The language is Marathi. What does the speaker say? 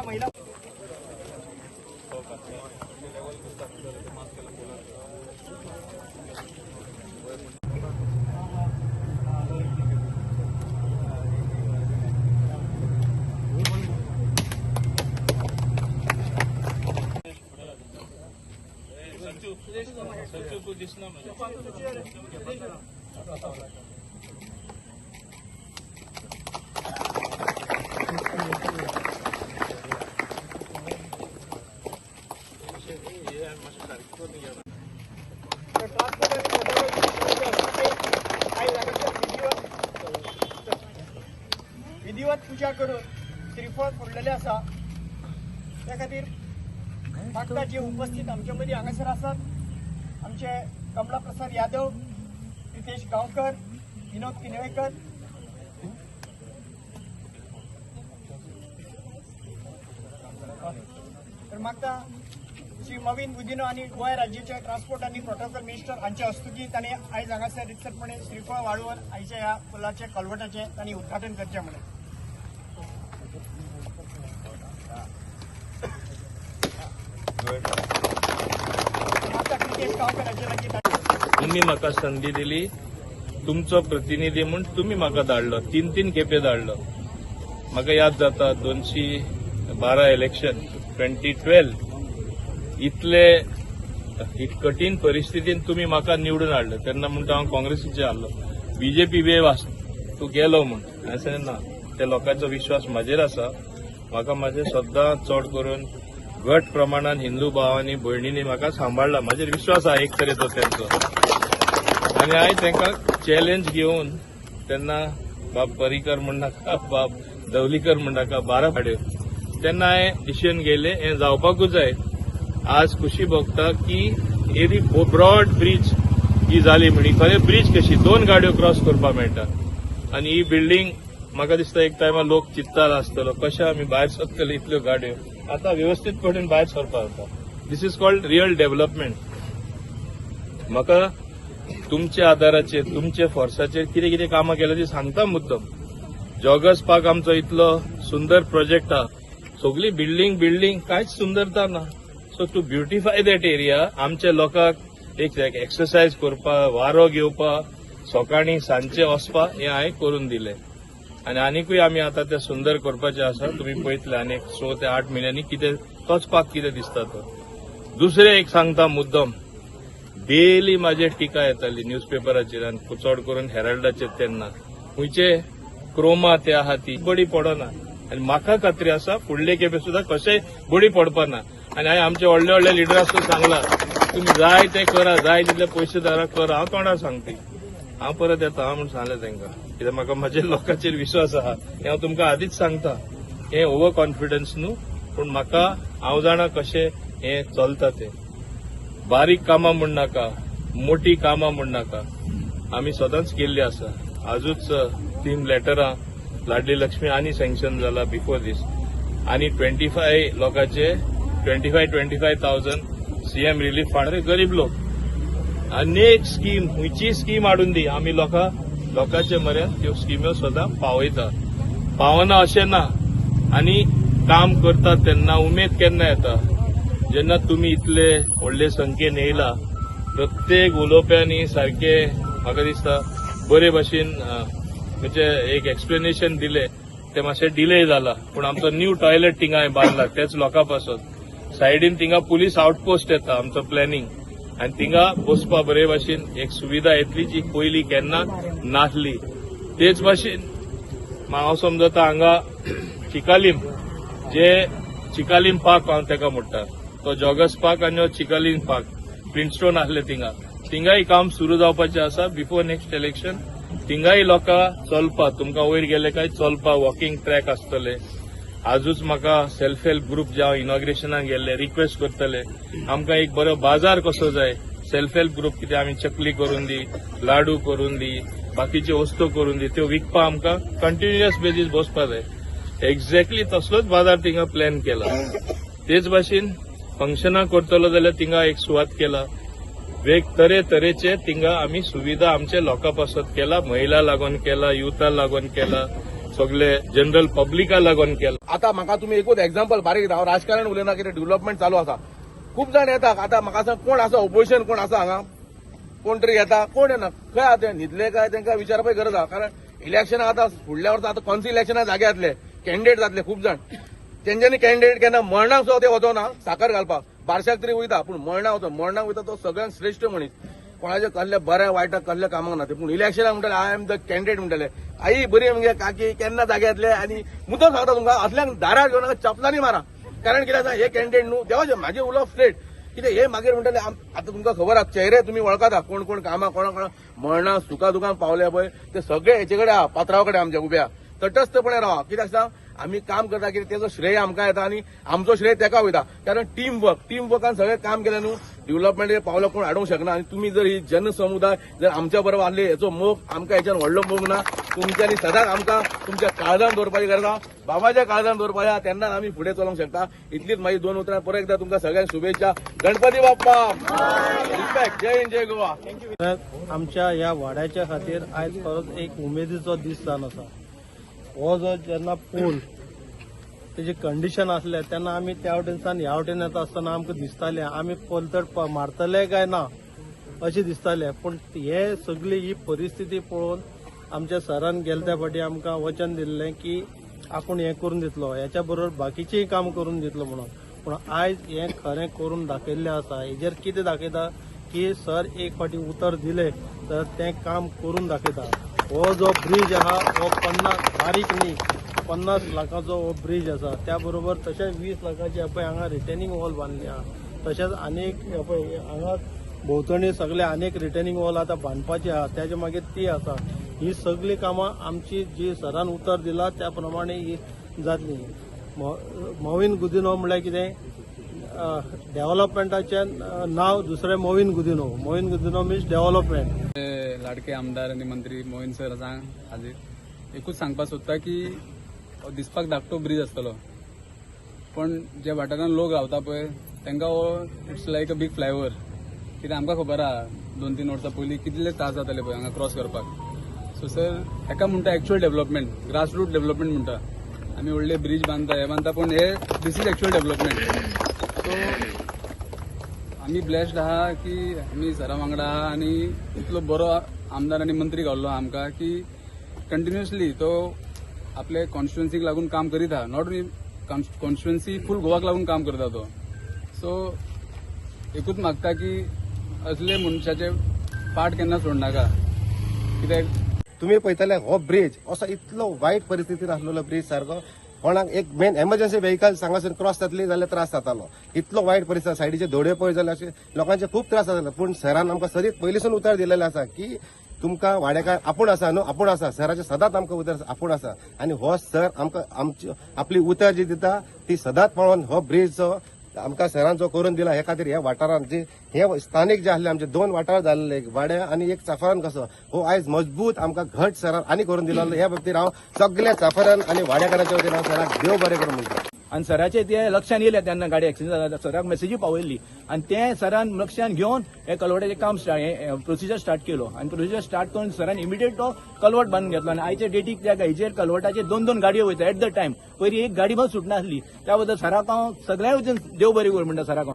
महिला विधिवत पूजा करून श्रीफळ फोडलेले असा त्या खातीर मागता जे उपस्थित आमच्या मदीं हांगासर आसात आमचे कमला प्रसाद यादव, रितेश गांवकर, विनोद किनवेकर, तर मागता श्री मवीन बुदिनो आणि गोंय राज्याचे ट्रान्सपोर्ट आणि प्रोटोकॉल मिनिस्टर हांच्या हस्तुकी तांणी आयज हांगासर रितसरपणे श्रीफळ वाळवून आयच्या ह्या पुलाचे कलवटाचे तांणी उद्घाटन करचे म्हणून तुम्ही म्हाका संधी दिली, तुमचो प्रतिनिधी म्हणून तुम्ही म्हाका धाडलो, तीन खेपे धाडलो. म्हाका याद जाता 2012 इलेक्शन 2012 इतले कठीण परिस्थितीन तुम्ही म्हाका निवडून हाडलं. तेन्ना म्हणटा हांव काँग्रेसीचे आहलो, बीजेपी वेव तूं गेलो म्हणून. हांवें ना, त्या लोकांचो विश्वास म्हाजेर आसा. म्हाका म्हाजे सद्दां चड करून घट प्रमाणात हिंदू भावांनी भयणींनी म्हाका सांबाळला. म्हाजेर विश्वास आहे एक तरेचो त्यांचो. आनी हांवें तांकां चॅलेंज घेवन तेन्ना बाब परिकर म्हण नाका, बाब दवलीकर म्हण नाका, 12 फाड्यो तेन्ना हांवें डिसिजन घेयलें हें जावपाकूच जाय. आज खुशी भोगता की एरी ब्रॉड ब्रीज ही जाली म्हणी. खरें ब्रीज कशी 2 गाडयो क्रॉस करपाक मेळटा. आनी ही बिल्डींग म्हाका दिसता एक टायमार लोक चिंत्तालो आसतलो कशें आमी भायर सरतले इतल्यो गाडयो. आता व्यवस्थितपणे भायर सरपाक जाता. दिस इज कॉल्ड रियल डेव्हलपमेंट. म्हाका तुमच्या आदाराचेर तुमच्या फोर्साचेर कितें कितें कामां केल्या ती सांगता मुद्दम. जॉगर्स पार्क आमचो इतलो सुंदर प्रोजेक्ट हा, सगळी बिल्डींग कांयच सुंदरता ना. So to beautify that area आमच्या लोकांक एक एक्सरसायज करपाक, वारो घेवपाक, सकाळीं सांजचे वचपाक हें हांवें करून दिलें. आनी आनीकूय आमी आतां तें सुंदर करपाचें आसा. तुमी पळयतले आनी 6 ते 8 म्हयन्यांनी कितें तोच पाक कितें दिसता तो. दुसरें एक सांगता मुद्दम, डेली म्हाजेर टिका येताली न्यूजपेपराचेर आनी चड करून हेराल्डाचेर. तेन्ना खंयचे क्रोमा ते आहा ती बडी पडना. आनी म्हाका खात्री आसा फुडले खेपे सुद्दां कशेंय बडी पडपाना. आनी हांवें आमचे व्हडले लिडरांक सांगलां तुमी जाय ते करा, जाय तितले पयशेदाराक करा. हांव तोंडार सांगता, हांव परत येता म्हणून सांगलें तांकां. कित्याक म्हाका म्हज्या लोकांचेर विश्वास आहा. हें हांव तुमकां आदींच सांगता. हें ओवर कॉन्फिडन्स न्हू, पूण म्हाका हांव जाणा कशें हें चलता तें. बारीक कामां म्हण नाका, मोठी कामां म्हण नाका, आमी सदांच केल्ली आसा. आजूच 3 लेटरां लाडली लक्ष्मी आनी सँक्शन जाला बिफोर दीस. आनी 25 लोकांचे 25,000 सीएम रिलीफ फंड गरीब लोक. अनेक स्कीम खंयची स्कीम हाडून दी, आमी लोकांचे मरेन त्यो स्किम्यो सदां पावयता. पावना अशें ना. आनी काम करता तेन्ना उमेद केन्ना येता जेन्ना तुमी इतले व्हडले संख्येन येयला. प्रत्येक उलोवप्यांनी सारखे म्हाका दिसता बरे भाशेन म्हणजे एक एक्सप्लेनेशन दिलें. ते मातशें डिले जाला, पूण आमचो न्यू टॉयलेट थिंगा हांवें बांदला तेच लोकां पासून. सायडीन थिंगा पुलीस आउटपोस्ट येता आमचो प्लॅनिंग. आनी थिंगा बसपा बरे भाशेन एक सुविधा येतली जी पयलीं केन्ना नासली. तेच भाशेन हांव समजता हांगा चिकालीम पार्क हांव ताका म्हणटा, तो जॉगर्स पार्क आनी चिकालीम पार्क प्रिन्स्टोन आसले थिंगाय काम सुरू जावपाचें आसा बिफोर नेक्स्ट इलेक्शन. थिंगाय लोकां चलपा, तुमकां वयर गेले काय चलपा वॉकिंग ट्रॅक आसतले. आजूच म्हाका सेल्फ हेल्प ग्रुप जे हांव इनॉग्रेशनाक गेल्ले रिक्वेस्ट करतले आमकां एक बरो बाजार कसो जाय. सेल्फ हेल्प ग्रुप कितें आमी चकली करून दी, लाडू करून दी, बाकीच्यो वस्तू करून दी, त्यो विकपा आमकां कंटिन्युअस बेजीस बसपा जाय. एक्झॅक्टली तसलोच बाजार थिंगा प्लॅन केला. तेच भाशेन फंक्शनां करतलो जाल्यार थिंगा एक सुवात केला. वेग तरेचे थिंगा आमी सुविधा आमच्या लोकां पासत केला. महिला लागून केला, युथा लागून केला, सगळे जनरल पब्लिका लागून केला. आता म्हाका तुम्ही एकूच एक्झाम्पल बारीक दिता. हांव राजकारण उलयना, कितें डेव्हलपमेंट चालू आसा. खूप जाण येतात. आता म्हाका सांग, कोण आसा ऑपोजिशन, कोण आसा हांगा? कोण तरी येता, कोण येना. खंय आहा ते न्हिदले काय, तांकां विचारपाची गरज आहा. कारण इलेक्शन आतां फुडल्या वर्सा आतां कॉन्सी इलेक्शना जागे जातले, कॅन्डिडेट जातले खूप जाण. तेंच्यांनी कॅन्डिडेट केन्ना मरणाक सुद्दां ते वचोना साखर घालपाक. बारशाक तरी वयता, पूण मरणाक वयता तो सगळ्यांत श्रेष्ठ मनीस. कोणाचे कसले बऱ्या वायटाक कसले कामाक ना ते. पूण इलेक्शनाक म्हणटाले आय एम द कॅन्डिडेट म्हणटाले. आई बरी म्हणजे काकी केन्ना जागे येतले. आनी मुद्दम सांगता तुमकां, असल्यांक दारार घेवन नाका, चपलांनी मारा. कारण कित्याक हे कॅन्डिडेट न्हू देवाचे म्हाजे उलोवप स्ट्रेट. कितें हे मागीर म्हणटाले आतां तुमकां खबर आहा, चेहरे तुमी वळखता, कोण कोण कामां कोणा मरणा सुखा दुखान पावले पळय ते सगळे हेचे कडेन आहा, पात्रांवा कडेन आमच्या उब्या. तटस्थपणे रावा. कित्याक सांग, आमी काम करता कितें तेजो श्रेय आमकां येता आनी आमचो श्रेय तेका वयता. कारण टीम वर्कान सगळें काम केलें न्हू, डेव्हलपमेंट पावलो कोण हाडूंक शकना. आनी तुमी जर ही जनसमुदाय जर आमच्या बरोबर आसले, हेचो मोग आमकां हेच्यान व्हडलो मोग ना. तुमच्यांनी सदांच आमकां तुमच्या काळजान दवरपाची गरज आहा, बाबाच्या काळजान दवरपाची आहा, तेन्नाच आमी फुडें चलोवंक शकता. इतलीच म्हाजी 2 उतरां. परत एकदा तुमकां सगळ्यांक शुभेच्छा. गणपती बाप्पा रिस्पेक्ट. जय हिंद, जय गोवा. आमच्या ह्या वाड्याच्या खातीर आयज खरोच एक उमेदीचो दीस जावन आसा. हो जो जेन्ना पूल तेजी कंडिशन आसले तेन्ना आमी त्या वटेनसान ह्या वटेन येता आसतना आमकां दिसतालें आमी पोलतड मारतले काय ना अशें दिसतालें. पूण हे सगळी ही परिस्थिती पळोवन आमच्या सरान गेले त्या फाटी आमकां वचन दिल्लें की आपूण हें करून दितलो, हेच्या बरोबर बाकीचेंय काम करून दितलो म्हणून. पूण आयज हें खरें करून दाखयल्लें आसा. हेजेर कितें दाखयता की सर एक फाटी उतर दिले तर तें काम करून दाखयता. हो जो ब्रिज आहा हो 50 बारीक न्ही, 50 लाखाचो हो ब्रिज आसा. त्या बरोबर तशेंच 20 लाखाची पळय हांगा रिटेनिंग वॉल बांदली आहा. तशेंच आनीक पळय हांगा भोंवतणी सगळे आनीक रिटेनिंग वॉल आतां बांदपाची आहा. त्याच्या मागीर ती आसा. ही सगळी कामां आमची जी सरान उतर दिला त्या प्रमाणे ही जातली. मोविन गुदिनो म्हळ्यार कितें, डेव्हलपमेंटाचें नाव दुसरें मोविन गुदिनो. मोविन Gudino means development. लाडके आमदार आनी मंत्री मोहीन सर सांग हाजीर एकूच सांगपाक सोदता की दिसपाक धाकटो ब्रिज आसतलो, पण जे वाठारांत लोक रावता पळय तांकां हो it's like a big flyover. कित्याक आमकां खबर आहा 2-3 वर्सां पयलीं कितले त्रास जाताले पळय हांगा क्रॉस करपाक. सो सर हेका म्हणटा एक्च्युअल डेव्हलपमेंट, ग्रासरूट डेव्हलपमेंट म्हणटा. आमी व्हडले ब्रिज बांदता हे बांदता, पण हे this is actual development. So आमी ब्लेस्ड आहा की आमी सरा वांगडा आहा आनी इतलो बरो आमदार आनी मंत्री गावल्लो आमकां की कंटिन्युअसली तो आपले कॉन्स्टिट्युएन्सीक लागून काम करीत आहा. नॉट ओन्ली कॉन्स्टिट्युएन्सी, फूल गोवाक लागून काम करता तो. सो एकूच मागता की असले मनशाचे फाट केन्ना सोडनाका. कित्याक तुम्ही पळयतले हो ब्रिज असो इतलो वायट परिस्थितीन आसलेलो ब्रिज सारको. कोणाक एक मेन एमर्जन्सी व्हेकल हांगासून क्रॉस जातली जाल्यार त्रास जातालो. इतलो वायट परिस्थिती. सायडीचे दोडे पळय जाल्यार अशे लोकांचे खूप त्रास जाताले. पूण सरान आमकां सरीत पयलींसून उतर दिलेलें आसा की तुमकां वाडेकार आपूण आसा न्हू, आपूण आसा. सराचे सदांच आमकां उतर आपूण आसा. आनी हो सर आमकां आपली उतर जी दिता ती सदांच पळोवन हो ब्रिज जो आमकां सरान जो करून दिला हे खातीर ह्या वाठारांत जे हे स्थानीक जे आसले आमचे 2 वाठार जाल्ले, एक वाड्या आनी एक चाफरान कसो, हो आयज मजबूत आमकां घट सरान आनी करून दिलो. ह्या बाबतीत हांव सगळ्या चाफरान आनी वाड्याकारांच्या वतीन हांव सराक देव बरें करून म्हणटा. आणि सराचे ते लक्षान येयले तेन्ना गाडी एक्सिडेंट जाला सराक मेसेजी पावयल्ली आणि ते सरान लक्षान घेवन हे कलवटाचे काम प्रोसिजर स्टार्ट केलो आणि प्रोसिजर स्टार्ट करून सरान इमिडिएट तो कलवट बांदून घेतलो आणि आयच्या डेटीक त्या गाडीचेर कलवटाचे 2-2 गाडयो वयता एट द टायम. पयलीं एक गाडी पण सुटना आसली. त्या बद्दल सराक हांव सगळ्या वतीन देव बरें कर म्हणटा सराक.